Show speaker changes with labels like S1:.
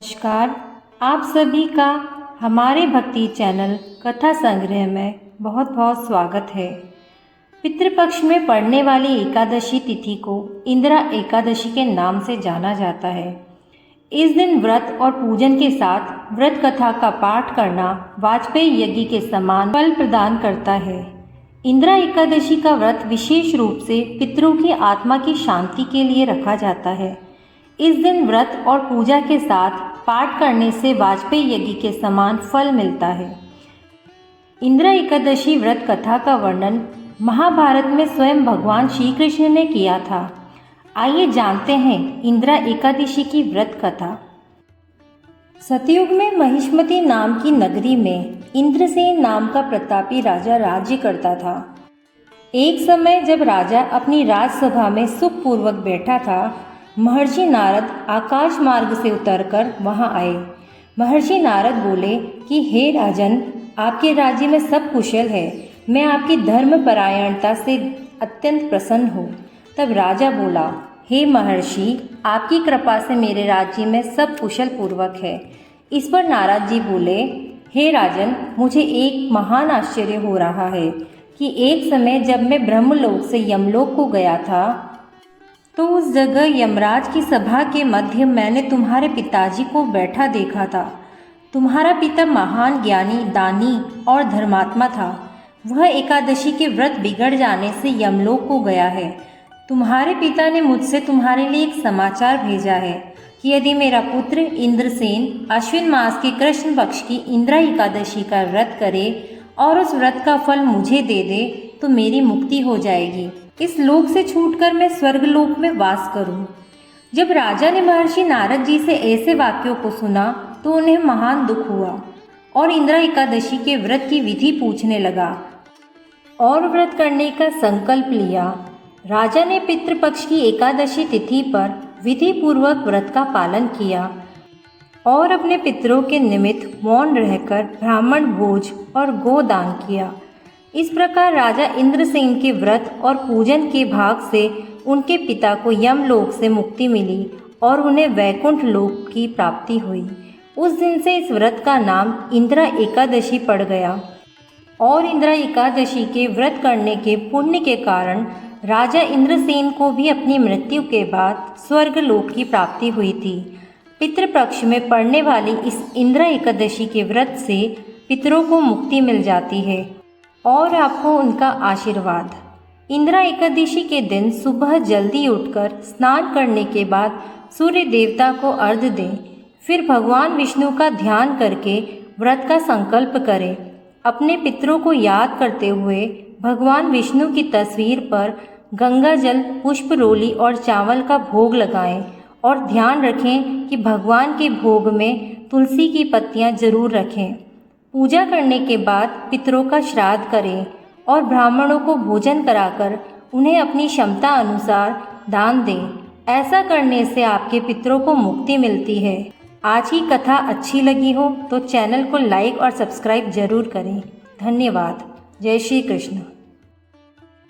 S1: नमस्कार, आप सभी का हमारे भक्ति चैनल कथा संग्रह में बहुत बहुत स्वागत है। पितृपक्ष में पड़ने वाली एकादशी तिथि को इंदिरा एकादशी के नाम से जाना जाता है। इस दिन व्रत और पूजन के साथ व्रत कथा का पाठ करना वाजपेयी यज्ञ के समान फल प्रदान करता है। इंदिरा एकादशी का व्रत विशेष रूप से पितरों की आत्मा की शांति के लिए रखा जाता है। इस दिन व्रत और पूजा के साथ पाठ करने से वाजपेयी यज्ञ के समान फल मिलता है। इंदिरा एकादशी व्रत कथा का वर्णन महाभारत में स्वयं भगवान श्री कृष्ण ने किया था। आइए जानते हैं इंदिरा एकादशी की व्रत कथा। सतयुग में महिष्मती नाम की नगरी में इंद्रसेन नाम का प्रतापी राजा राज्य करता था। एक समय जब राजा अपनी राजसभा में सुखपूर्वक बैठा था, महर्षि नारद आकाश मार्ग से उतरकर वहां आए। महर्षि नारद बोले कि हे राजन, आपके राज्य में सब कुशल है। मैं आपकी धर्मपरायणता से अत्यंत प्रसन्न हूँ। तब राजा बोला, हे महर्षि, आपकी कृपा से मेरे राज्य में सब कुशल पूर्वक है। इस पर नारद जी बोले, हे राजन, मुझे एक महान आश्चर्य हो रहा है कि एक समय जब मैं ब्रह्मलोक से यमलोक को गया था तो उस जगह यमराज की सभा के मध्य मैंने तुम्हारे पिताजी को बैठा देखा था। तुम्हारा पिता महान ज्ञानी, दानी और धर्मात्मा था। वह एकादशी के व्रत बिगड़ जाने से यमलोक को गया है। तुम्हारे पिता ने मुझसे तुम्हारे लिए एक समाचार भेजा है कि यदि मेरा पुत्र इंद्रसेन अश्विन मास के कृष्ण पक्ष की इंदिरा एकादशी का व्रत करे और उस व्रत का फल मुझे दे दे तो मेरी मुक्ति हो जाएगी। इस लोक से छूटकर मैं स्वर्गलोक में वास करूं। जब राजा ने महर्षि नारद जी से ऐसे वाक्यों को सुना तो उन्हें महान दुख हुआ और इंदिरा एकादशी के व्रत की विधि पूछने लगा और व्रत करने का संकल्प लिया। राजा ने पितृपक्ष की एकादशी तिथि पर विधि पूर्वक व्रत का पालन किया और अपने पितरों के निमित्त मौन रहकर ब्राह्मण भोज और गोदान किया। इस प्रकार राजा इंद्रसेन के व्रत और पूजन के भाग से उनके पिता को यमलोक से मुक्ति मिली और उन्हें वैकुंठ लोक की प्राप्ति हुई। उस दिन से इस व्रत का नाम इंदिरा एकादशी पड़ गया और इंदिरा एकादशी के व्रत करने के पुण्य के कारण राजा इंद्रसेन को भी अपनी मृत्यु के बाद स्वर्ग लोक की प्राप्ति हुई थी। पितृपक्ष में पड़ने वाली इस इंदिरा एकादशी के व्रत से पितरों को मुक्ति मिल जाती है और आपको उनका आशीर्वाद। इंदिरा एकादशी के दिन सुबह जल्दी उठकर स्नान करने के बाद सूर्य देवता को अर्घ्य दें। फिर भगवान विष्णु का ध्यान करके व्रत का संकल्प करें। अपने पितरों को याद करते हुए भगवान विष्णु की तस्वीर पर गंगा जल, पुष्प रोली और चावल का भोग लगाएं और ध्यान रखें कि भगवान के भोग में तुलसी की पत्तियां जरूर रखें। पूजा करने के बाद पितरों का श्राद्ध करें और ब्राह्मणों को भोजन कराकर उन्हें अपनी क्षमता अनुसार दान दें। ऐसा करने से आपके पितरों को मुक्ति मिलती है। आज की कथा अच्छी लगी हो तो चैनल को लाइक और सब्सक्राइब जरूर करें। धन्यवाद। जय श्री कृष्ण।